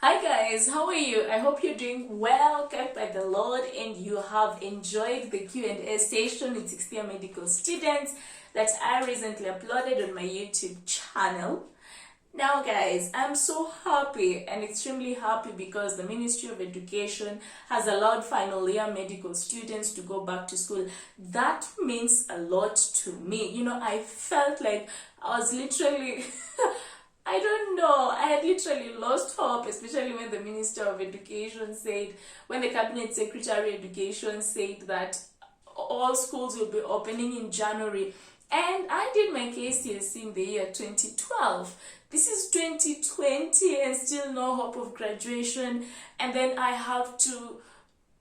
Hi guys, how are you? I hope you're doing well, kept by the Lord, and you have enjoyed the Q&A session with 6th-year medical students that I recently uploaded on my YouTube channel. Now guys, I'm so happy and extremely happy because the Ministry of Education has allowed final year medical students to go back to school. That means a lot to me. I felt like I was literally I don't know. I had literally lost hope, especially when the Minister of Education said, when the Cabinet Secretary of Education said that all schools will be opening in January. And I did my KCSE in the year 2012. This is 2020 and still no hope of graduation. And then I have to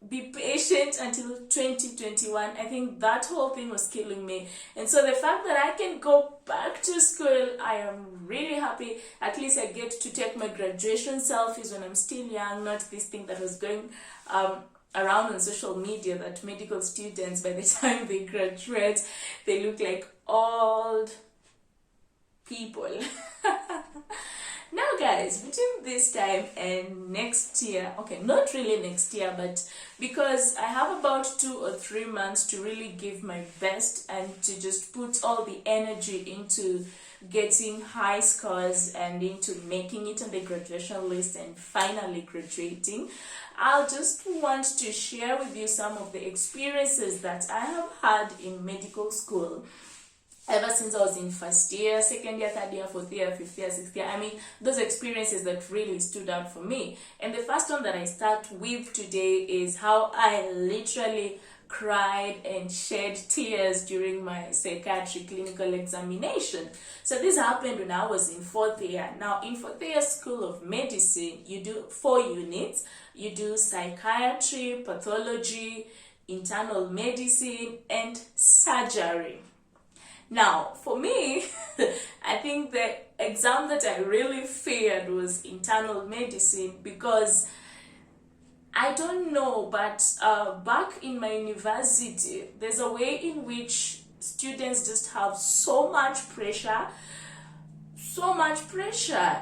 be patient until 2021. I think that whole thing was killing me. And so the fact that I can go back to school, I am really happy. At least I get to take my graduation selfies when I'm still young, not this thing that was going around on social media that medical students, by the time they graduate, they look like old people. Now guys, between this time and next year, okay, not really next year, but because I have about 2 or 3 months to really give my best and to just put all the energy into getting high scores and into making it on the graduation list and finally graduating, I'll just want to share with you some of the experiences that I have had in medical school ever since I was in first year, second year, third year, fourth year, fifth year, sixth year. I mean, those experiences that really stood out for me. And the first one that I start with today is how I literally cried and shed tears during my psychiatry clinical examination. So this happened when I was in fourth year. Now, in fourth year School of Medicine, you do 4 units. You do psychiatry, pathology, internal medicine, and surgery. Now, for me, I think the exam that I really feared was internal medicine because I don't know, but back in my university, there's a way in which students just have so much pressure,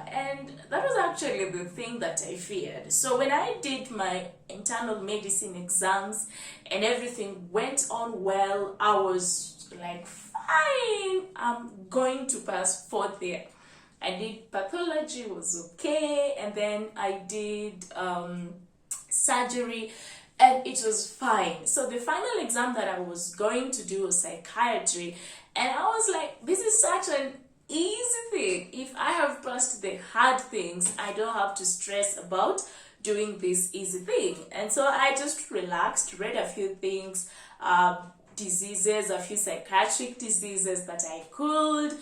and that was actually the thing that I feared. So when I did my internal medicine exams and everything went on well, I was like, fine, I'm going to pass fourth year. I did pathology, was okay, and then I did surgery, and it was fine. So the final exam that I was going to do was psychiatry, and I was like, this is such an easy thing. If I have passed the hard things, I don't have to stress about doing this easy thing. And so I just relaxed, read a few things, diseases, a few psychiatric diseases that I could,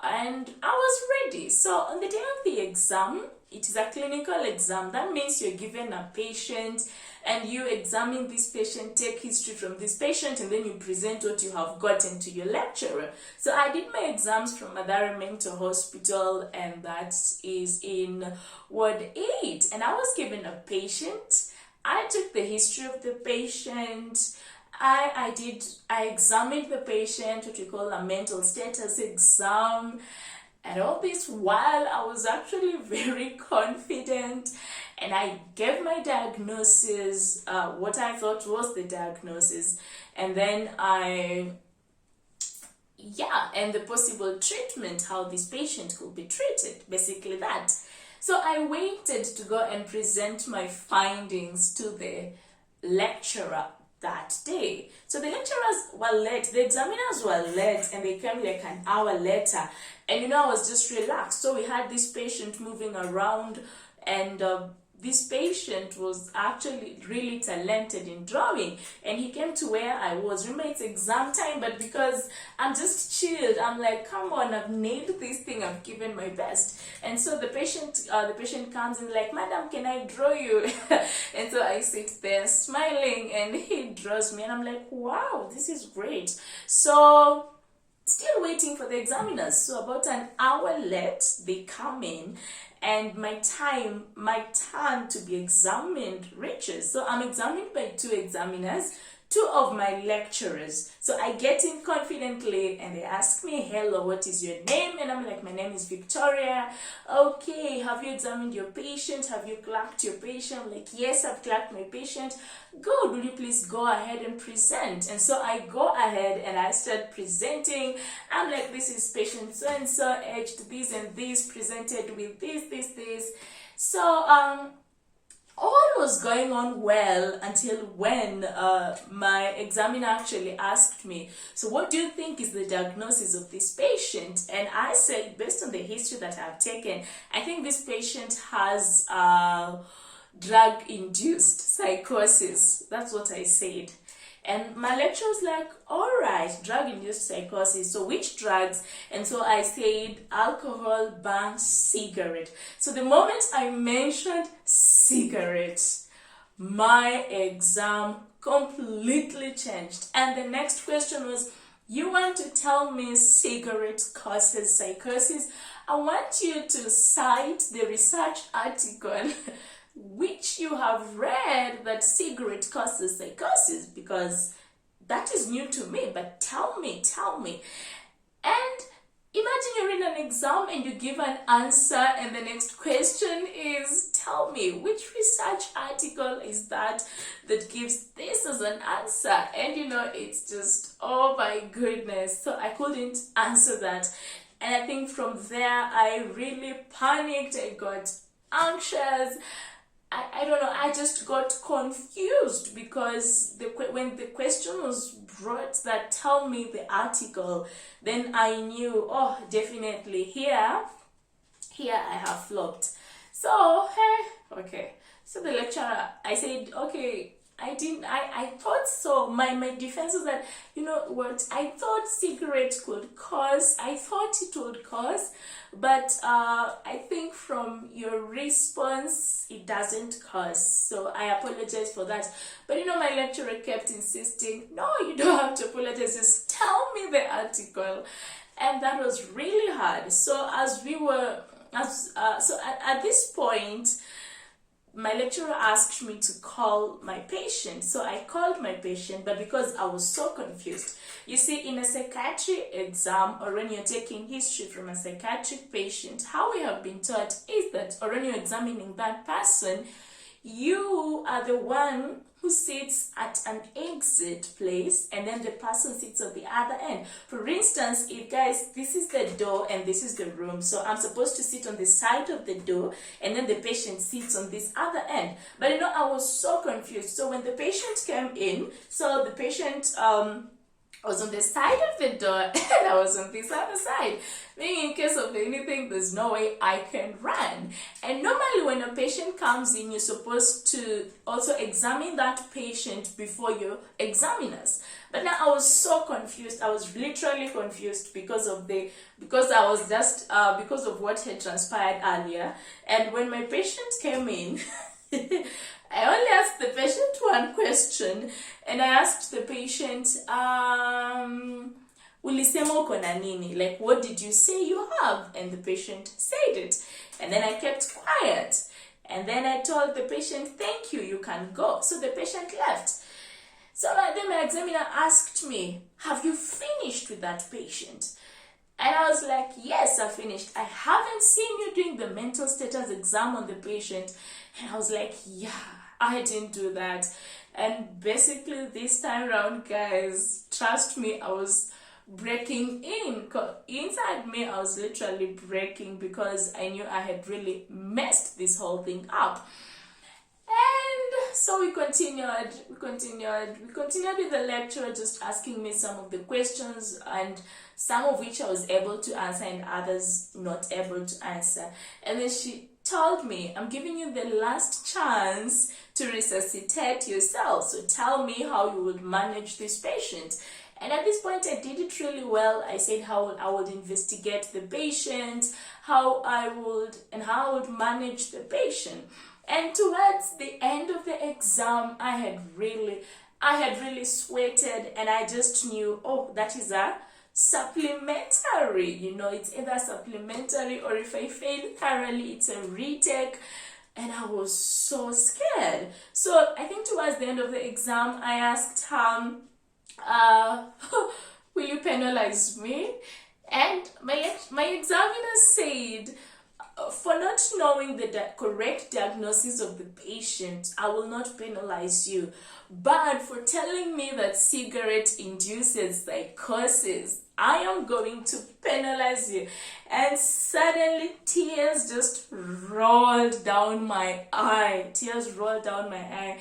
and I was ready. So on the day of the exam, it is a clinical exam. That means you're given a patient and you examine this patient, take history from this patient, and then you present what you have gotten to your lecturer. So I did my exams from Madara Mental Hospital, and that is in Ward 8. And I was given a patient. I took the history of the patient. I examined the patient, what we call a mental status exam, and all this while I was actually very confident, and I gave my diagnosis, what I thought was the diagnosis, and then and the possible treatment, how this patient could be treated, basically that. So I waited to go and present my findings to the lecturer that day. So the lecturers were late, the examiners were late, and they came like an hour later. And I was just relaxed. So we had this patient moving around, and this patient was actually really talented in drawing, and he came to where I was. Remember, it's exam time, but because I'm just chilled, I'm like, come on, I've nailed this thing, I've given my best. And so the patient comes in like, madam, can I draw you? And so I sit there smiling, and he draws me, and I'm like, wow, this is great. So still waiting for the examiners. So about an hour late, they come in, and my turn to be examined reaches. So I'm examined by 2 examiners. two of my lecturers. So I get in confidently and they ask me, hello, what is your name? And I'm like, my name is Victoria. Okay, have you examined your patient? Have you clocked your patient? I'm like, yes, I've clocked my patient. Good, will you please go ahead and present? And so I go ahead and I start presenting. I'm like, this is patient so and so, aged this and this, presented with this. So all was going on well until when my examiner actually asked me, so what do you think is the diagnosis of this patient? And I said, based on the history that I've taken, I think this patient has drug-induced psychosis. That's what I said. And my lecturer was like, all right, drug-induced psychosis. So which drugs? And so I said alcohol, bang, cigarette. So the moment I mentioned cigarettes, my exam completely changed. And the next question was, you want to tell me cigarette causes psychosis? I want you to cite the research article which you have read that cigarette causes psychosis, because that is new to me. But tell me. And imagine you're in an exam and you give an answer and the next question is, tell me which research article is that gives this as an answer. And it's just, oh my goodness. So I couldn't answer that. And I think from there I really panicked. I got anxious. I don't know, I just got confused because when the question was brought that tell me the article, then I knew, oh, definitely here I have flopped. So, hey, okay. So the lecturer, I said, okay, I thought so. My defense was that, what, I thought cigarette could cause, I thought it would cause, but I think from your response, it doesn't cause. So I apologize for that. But my lecturer kept insisting, no, you don't have to apologize, just tell me the article. And that was really hard. So at this point, my lecturer asked me to call my patient. So I called my patient, but because I was so confused. You see, in a psychiatry exam, or when you're taking history from a psychiatric patient, how we have been taught is that, or when you're examining that person, you are the one who sits at an exit place and then the person sits at the other end. For instance, if guys, this is the door and this is the room, so I'm supposed to sit on the side of the door and then the patient sits on this other end. But I was so confused. So when the patient came in, so the patient was on the side of the door and I was on this other side. Meaning, in case of anything, there's no way I can run. And normally when a patient comes in, you're supposed to also examine that patient before you examine us. But now I was so confused. I was literally confused because of what had transpired earlier. And when my patient came in, I only asked the patient one question, and I asked the patient, ulisema uko na nini? Like, what did you say you have? And the patient said it. And then I kept quiet. And then I told the patient, thank you, you can go. So the patient left. So then my examiner asked me, have you finished with that patient? And I was like, yes, I finished. I haven't seen you doing the mental status exam on the patient. And I was like, yeah, I didn't do that. And basically this time around, guys, trust me, I was breaking in. Inside me, I was literally breaking because I knew I had really messed this whole thing up. And so we continued with the lecturer just asking me some of the questions, and some of which I was able to answer and others not able to answer. And then she told me, I'm giving you the last chance to resuscitate yourself. So tell me how you would manage this patient. And at this point, I did it really well. I said how I would investigate the patient, how I would manage the patient. And towards the end of the exam, I had really sweated, and I just knew, oh, that is a supplementary. It's either supplementary, or if I fail thoroughly, it's a retake. and I was so scared. So I think towards the end of the exam, I asked her, will you penalize me? And my examiner said, for not knowing the correct diagnosis of the patient, I will not penalize you. But for telling me that cigarette induces psychosis, I am going to penalize you. And suddenly tears just rolled down my eye. Tears rolled down my eye.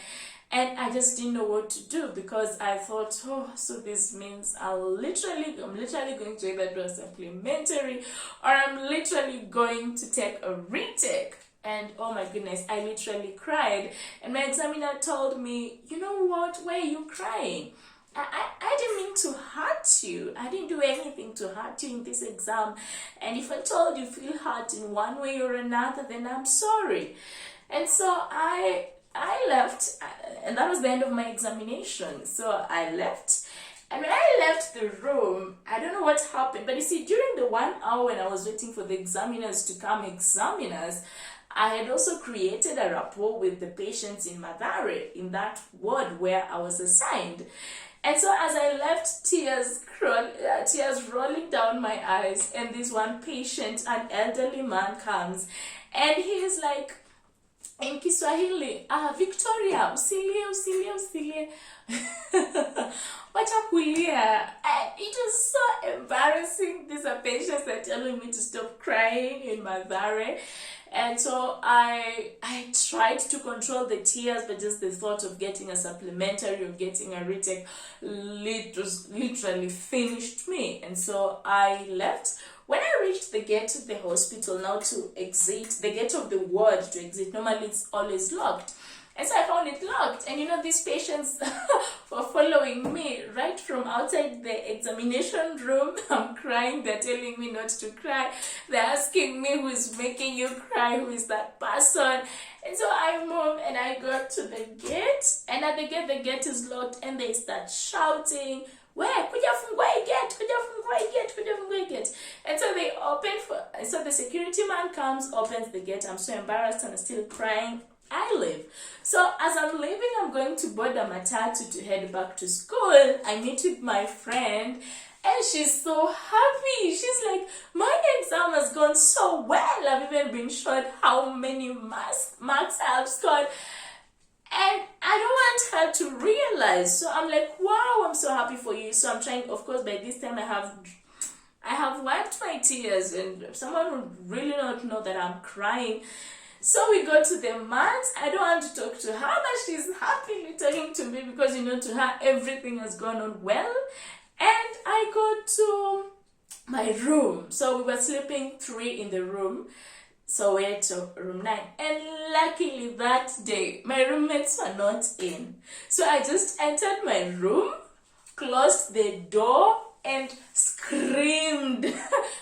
And I just didn't know what to do, because I thought, oh, so this means I'm literally going to either do a supplementary, or I'm literally going to take a retake. And oh my goodness, I literally cried. And my examiner told me, you know what, why are you crying? I didn't mean to hurt you. I didn't do anything to hurt you in this exam. And if I told you feel hurt in one way or another, then I'm sorry. And so I left, and that was the end of my examination. So I left, and when I left the room, I don't know what happened, but you see, during the 1 hour when I was waiting for the examiners to come examine us, I had also created a rapport with the patients in Madare, in that ward where I was assigned. And so as I left, tears rolling down my eyes, and this one patient, an elderly man, comes, and he is like, in Kiswahili, Victoria, usilie. Wacha kulia. It was so embarrassing. These are patients that are telling me to stop crying in Madare. And so I tried to control the tears, but just the thought of getting a supplementary or getting a retake literally finished me. And so I left. When I reached the gate of the hospital, now to exit, the gate of the ward to exit, normally it's always locked. And so I found it locked. And you know, these patients were following me right from outside the examination room. I'm crying. They're telling me not to cry. They're asking me, who is making you cry? Who is that person? And so I moved and I got to the gate. And at the gate is locked. And they start shouting, where? Kuja fungua gate. And so they open so the security man comes, opens the gate. I'm so embarrassed and I'm still crying. I leave. So as I'm leaving, I'm going to board a matatu to head back to school. I meet with my friend, and she's so happy. She's like, my exam has gone so well. I've even been shown how many marks I have scored. And I don't want her to realize. So I'm like, wow, I'm so happy for you. So I'm trying, of course, by this time I have wiped my tears, and someone would really not know that I'm crying. So we go to the mat. I don't want to talk to her, but she's happily talking to me because, you know, to her, everything has gone on well. And I go to my room. So we were sleeping 3 in the room. So we're to room 9. And luckily that day, my roommates were not in. So I just entered my room, closed the door, and screamed.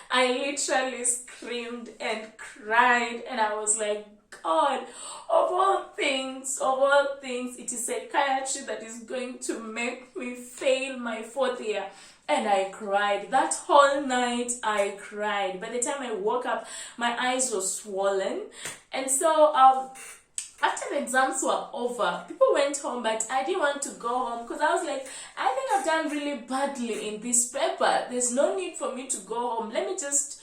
I literally screamed and cried, and I was like, God, of all things, it is psychiatry that is going to make me fail my 4th year. And I cried. That whole night I cried. By the time I woke up, my eyes were swollen. And so after the exams were over, people went home, but I didn't want to go home because I was like, I think I've done really badly in this paper. There's no need for me to go home. Let me just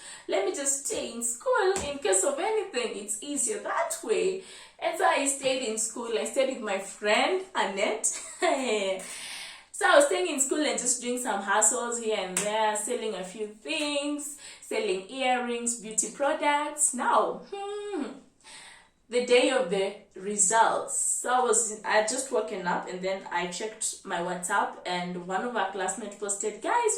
stay in school in case of anything. It's easier that way. And so I stayed in school. I stayed with my friend, Annette. So I was staying in school and just doing some hustles here and there, selling a few things, selling earrings, beauty products. Now, the day of the results. So I had just woken up, and then I checked my WhatsApp, and one of our classmates posted, guys,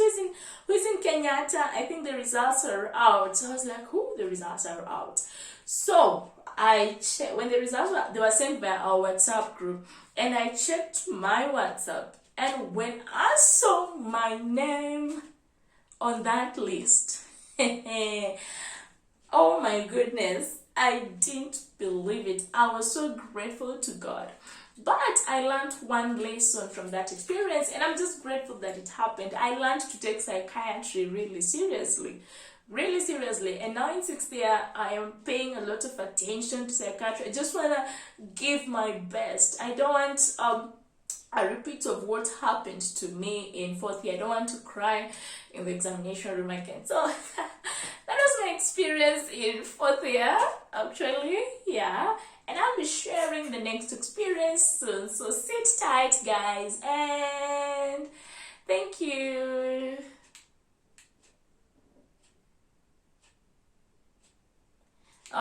who's in Kenyatta? I think the results are out. So I was like, who? The results are out. So I checked, when the results they were sent by our WhatsApp group, and I checked my WhatsApp, and when I saw my name on that list, oh my goodness, I didn't believe it. I was so grateful to God. But I learned one lesson from that experience, and I'm just grateful that it happened. I learned to take psychiatry really seriously. really seriously. And now in sixth year, I am paying a lot of attention to psychiatry. I just want to give my best. I don't want a repeat of what happened to me in fourth year. I don't want to cry in the examination room again. So that was my experience in fourth year, actually. Yeah. And I'll be sharing the next experience soon. So sit tight, guys. And thank you.